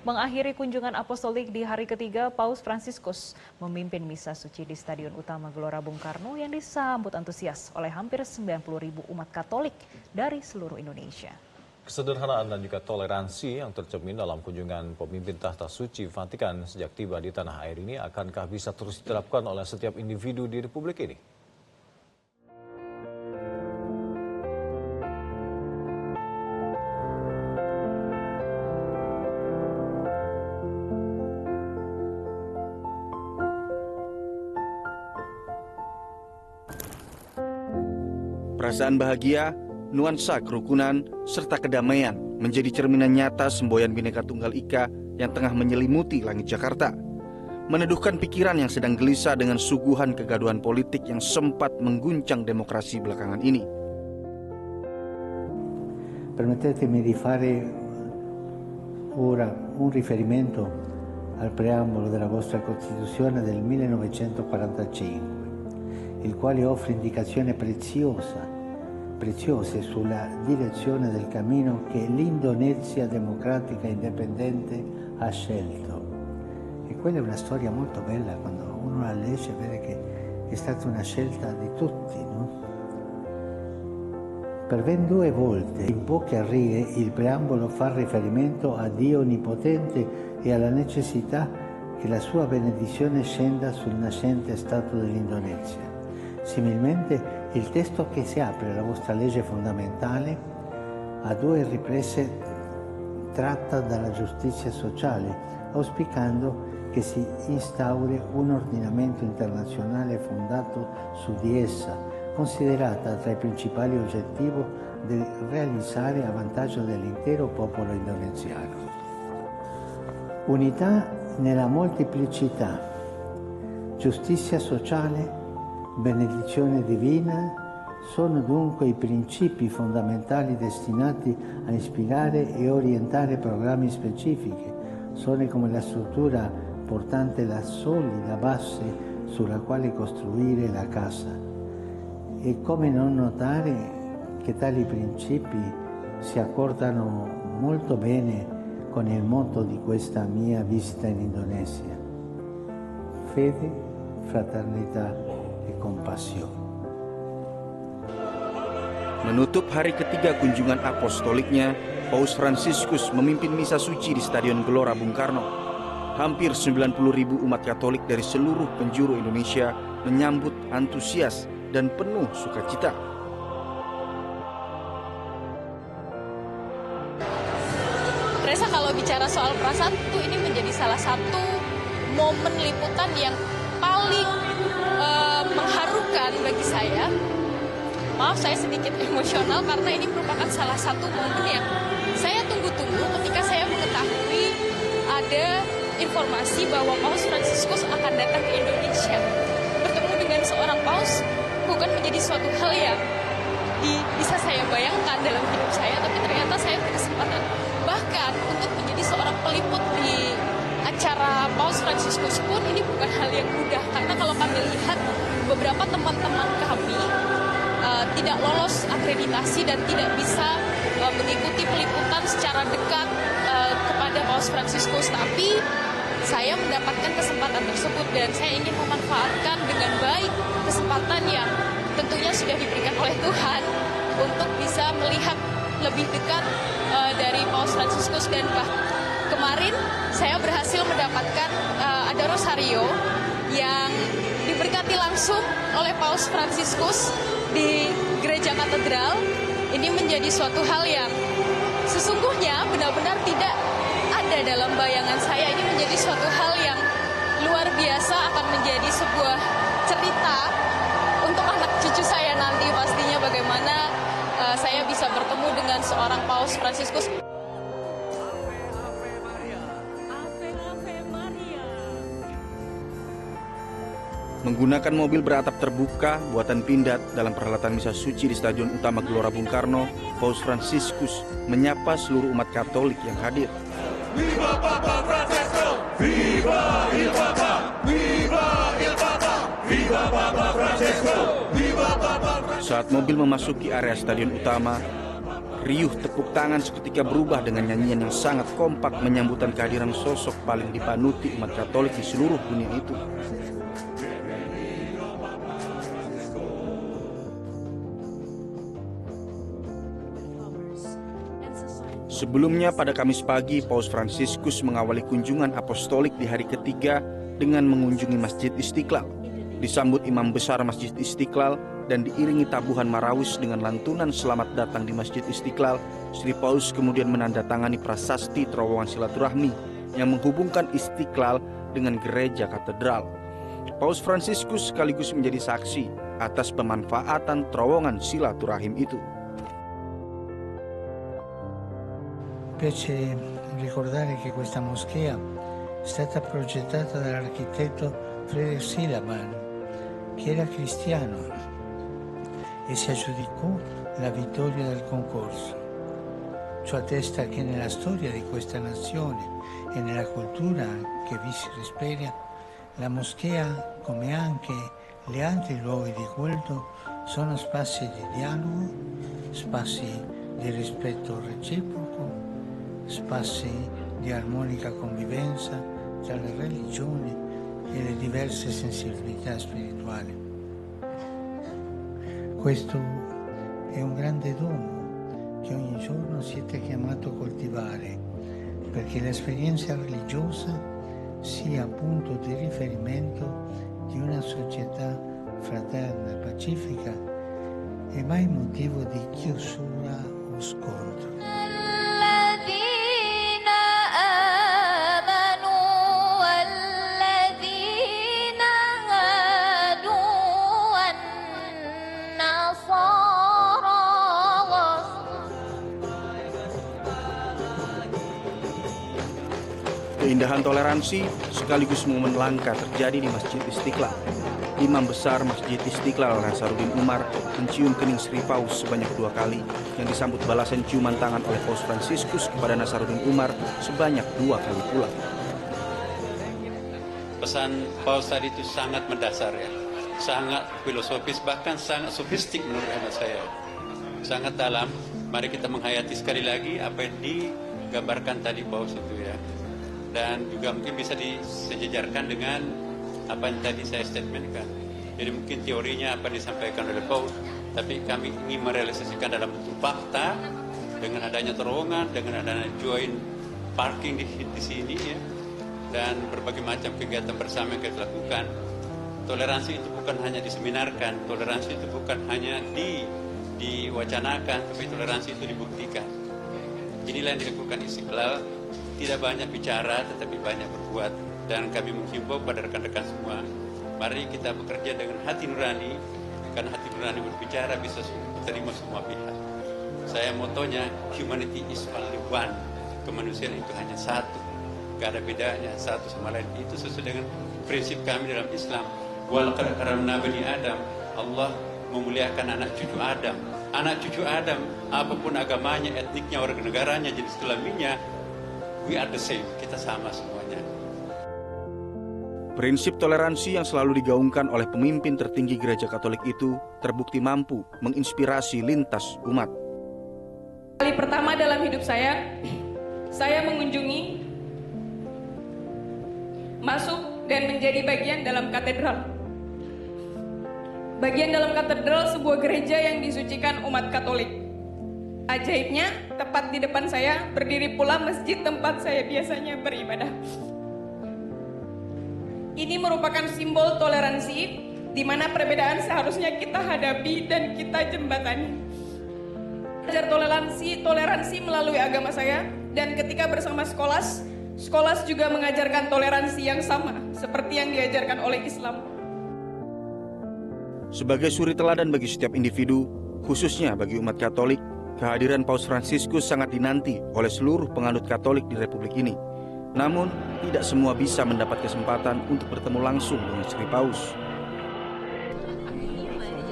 Mengakhiri kunjungan apostolik di hari ketiga, Paus Fransiskus memimpin misa suci di Stadion Utama Gelora Bung Karno yang disambut antusias oleh hampir 90.000 umat Katolik dari seluruh Indonesia. Kesederhanaan dan juga toleransi yang tercermin dalam kunjungan pemimpin tahta suci Vatikan sejak tiba di tanah air ini akankah bisa terus diterapkan oleh setiap individu di Republik ini? Perasaan bahagia, nuansa kerukunan, serta kedamaian menjadi cerminan nyata semboyan Bhinneka Tunggal Ika yang tengah menyelimuti langit Jakarta. Meneduhkan pikiran yang sedang gelisah dengan suguhan kegaduhan politik yang sempat mengguncang demokrasi belakangan ini. Permettetemi di fare ora un riferimento al preambolo della vostra Costituzione del 1945, il quale offre indicazioni preziose sulla direzione del cammino che l'Indonesia democratica e indipendente ha scelto. E quella è una storia molto bella, quando uno la legge vede che è stata una scelta di tutti, no? Per ben 2 volte, in poche righe, il preambolo fa riferimento a Dio Onnipotente e alla necessità che la sua benedizione scenda sul nascente Stato dell'Indonesia. Similmente, il testo che si apre alla vostra legge fondamentale a 2 riprese tratta dalla giustizia sociale, auspicando che si instauri un ordinamento internazionale fondato su di essa, considerata tra i principali obiettivi da realizzare a vantaggio dell'intero popolo indonesiano. Unità nella molteplicità, giustizia sociale, benedizione divina sono dunque i principi fondamentali destinati a ispirare e orientare programmi specifici. Sono come la struttura portante la solida base sulla quale costruire la casa. E come non notare che tali principi si accordano molto bene con il motto di questa mia visita in Indonesia: fede, fraternità, kompasio. Menutup hari ketiga kunjungan apostoliknya, Paus Fransiskus memimpin misa suci di Stadion Gelora Bung Karno. Hampir 90.000 umat Katolik dari seluruh penjuru Indonesia menyambut antusias dan penuh sukacita. Teresa, kalau bicara soal perasaan, itu ini menjadi salah satu momen liputan yang paling mengharukan bagi saya. Maaf, saya sedikit emosional karena ini merupakan salah satu momen yang saya tunggu-tunggu ketika saya mengetahui ada informasi bahwa Paus Fransiskus akan datang ke Indonesia. Bertemu dengan seorang paus bukan menjadi suatu hal yang bisa saya bayangkan dalam hidup saya, tapi ternyata saya berkesempatan bahkan untuk menjadi seorang peliput di acara Paus Fransiskus pun ini bukan hal yang mudah, karena kalau kami lihat beberapa teman-teman kami tidak lolos akreditasi dan tidak bisa mengikuti peliputan secara dekat kepada Paus Fransiskus, tapi saya mendapatkan kesempatan tersebut dan saya ingin memanfaatkan dengan baik kesempatan yang tentunya sudah diberikan oleh Tuhan untuk bisa melihat lebih dekat dari Paus Fransiskus. Dan kemarin saya berhasil mendapatkan ada rosario yang diberkati langsung oleh Paus Fransiskus di Gereja Katedral. Ini menjadi suatu hal yang sesungguhnya benar-benar tidak ada dalam bayangan saya. Ini menjadi suatu hal yang luar biasa, akan menjadi sebuah cerita untuk anak cucu saya nanti pastinya bagaimana saya bisa bertemu dengan seorang Paus Fransiskus. Menggunakan mobil beratap terbuka buatan Pindad dalam perhelatan misa suci di Stadion Utama Gelora Bung Karno, Paus Fransiskus menyapa seluruh umat Katolik yang hadir. Viva Papa Francesco! Viva il Papa! Viva il Papa! Viva Papa Francesco! Viva Papa Francesco! Saat mobil memasuki area Stadion Utama, Riuh tepuk tangan seketika berubah dengan nyanyian yang sangat kompak menyambutan kehadiran sosok paling dipanuti umat Katolik di seluruh dunia itu. Sebelumnya pada Kamis pagi, Paus Fransiskus mengawali kunjungan apostolik di hari ketiga dengan mengunjungi Masjid Istiqlal. Disambut Imam Besar Masjid Istiqlal dan diiringi tabuhan marawis dengan lantunan selamat datang di Masjid Istiqlal, Sri Paus kemudian menandatangani prasasti terowongan silaturahmi yang menghubungkan Istiqlal dengan gereja katedral. Paus Fransiskus sekaligus menjadi saksi atas pemanfaatan terowongan silaturahim itu. Piace ricordare che questa moschea è stata progettata dall'architetto Friedrich Sillermann, che era cristiano e si aggiudicò la vittoria del concorso. Ciò attesta che nella storia di questa nazione e nella cultura che vi si respira, la moschea, come anche gli altri luoghi di culto, sono spazi di dialogo, spazi di rispetto reciproco, spazi di armonica convivenza tra le religioni e le diverse sensibilità spirituali. Questo è un grande dono che ogni giorno siete chiamato a coltivare, perché l'esperienza religiosa sia punto di riferimento di una società fraterna e pacifica e mai motivo di chiusura o scontro. Keindahan toleransi sekaligus momen langka terjadi di Masjid Istiqlal. Imam Besar Masjid Istiqlal Nasaruddin Umar mencium kening Sri Paus sebanyak 2 kali, yang disambut balasan ciuman tangan oleh Paus Fransiskus kepada Nasaruddin Umar sebanyak 2 kali pula. Pesan Paus tadi itu sangat mendasar ya, sangat filosofis, bahkan sangat sofistik menurut hemat saya, sangat dalam. Mari kita menghayati sekali lagi apa yang digambarkan tadi Paus itu ya. Dan juga mungkin bisa disejajarkan dengan apa yang tadi saya statementkan. Jadi mungkin teorinya apa yang disampaikan oleh Paus, tapi kami ingin merealisasikan dalam bentuk fakta dengan adanya terowongan, dengan adanya joint parking di sini ya, dan berbagai macam kegiatan bersama yang kita lakukan. Toleransi itu bukan hanya diseminarkan, toleransi itu bukan hanya diwacanakan, tapi toleransi itu dibuktikan. Inilah yang dilakukan Istiqlal. Tidak banyak bicara, tetapi banyak berbuat. Dan kami menghimbau pada rekan-rekan semua, mari kita bekerja dengan hati nurani, karena hati nurani berbicara bisa diterima semua pihak. Saya motonya, humanity is only one. Kemanusiaan itu hanya satu, gak ada bedanya satu sama lain. Itu sesuai dengan prinsip kami dalam Islam. Walaqad karamna bani Adam. Allah memuliakan anak cucu Adam. Anak cucu Adam, apapun agamanya, etniknya, warga negaranya, jenis kelaminnya, we are the same, kita sama semuanya. Prinsip toleransi yang selalu digaungkan oleh pemimpin tertinggi Gereja Katolik itu terbukti mampu menginspirasi lintas umat. Kali pertama dalam hidup saya mengunjungi, masuk dan menjadi bagian dalam katedral. Bagian dalam katedral sebuah gereja yang disucikan umat Katolik. Ajaibnya, tepat di depan saya berdiri pula masjid tempat saya biasanya beribadah. Ini merupakan simbol toleransi, di mana perbedaan seharusnya kita hadapi dan kita jembatani. Belajar toleransi melalui agama saya, dan ketika bersama Skolas juga mengajarkan toleransi yang sama, seperti yang diajarkan oleh Islam. Sebagai suri teladan bagi setiap individu, khususnya bagi umat Katolik, kehadiran Paus Fransiskus sangat dinanti oleh seluruh penganut Katolik di Republik ini. Namun, tidak semua bisa mendapat kesempatan untuk bertemu langsung dengan Sri Paus.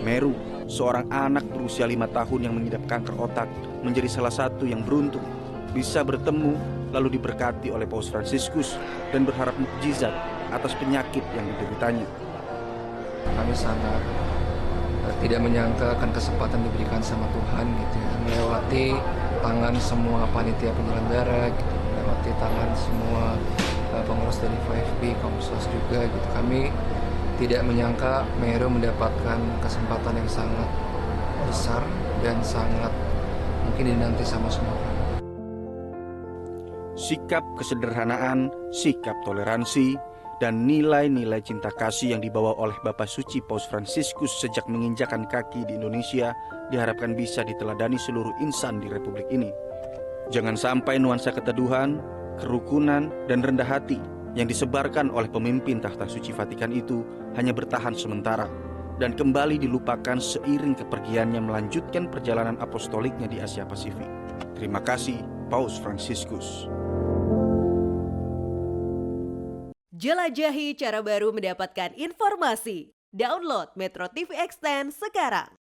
Meru, seorang anak berusia 5 tahun yang mengidap kanker otak, menjadi salah satu yang beruntung bisa bertemu lalu diberkati oleh Paus Fransiskus dan berharap mukjizat atas penyakit yang dideritanya. Kami sangat tidak menyangka akan kesempatan diberikan sama Tuhan gitu ya, melewati tangan semua panitia penyelenggara gitu, melewati tangan semua pengurus dari 5B, Komsos juga gitu. Kami tidak menyangka Meru mendapatkan kesempatan yang sangat besar dan sangat mungkin dinanti sama semua orang. Sikap kesederhanaan, sikap toleransi, dan nilai-nilai cinta kasih yang dibawa oleh Bapa Suci Paus Fransiskus sejak menginjakan kaki di Indonesia diharapkan bisa diteladani seluruh insan di Republik ini. Jangan sampai nuansa keteduhan, kerukunan, dan rendah hati yang disebarkan oleh pemimpin Tahta Suci Vatikan itu hanya bertahan sementara dan kembali dilupakan seiring kepergiannya melanjutkan perjalanan apostoliknya di Asia Pasifik. Terima kasih, Paus Fransiskus. Jelajahi cara baru mendapatkan informasi. Download Metro TV Extend sekarang.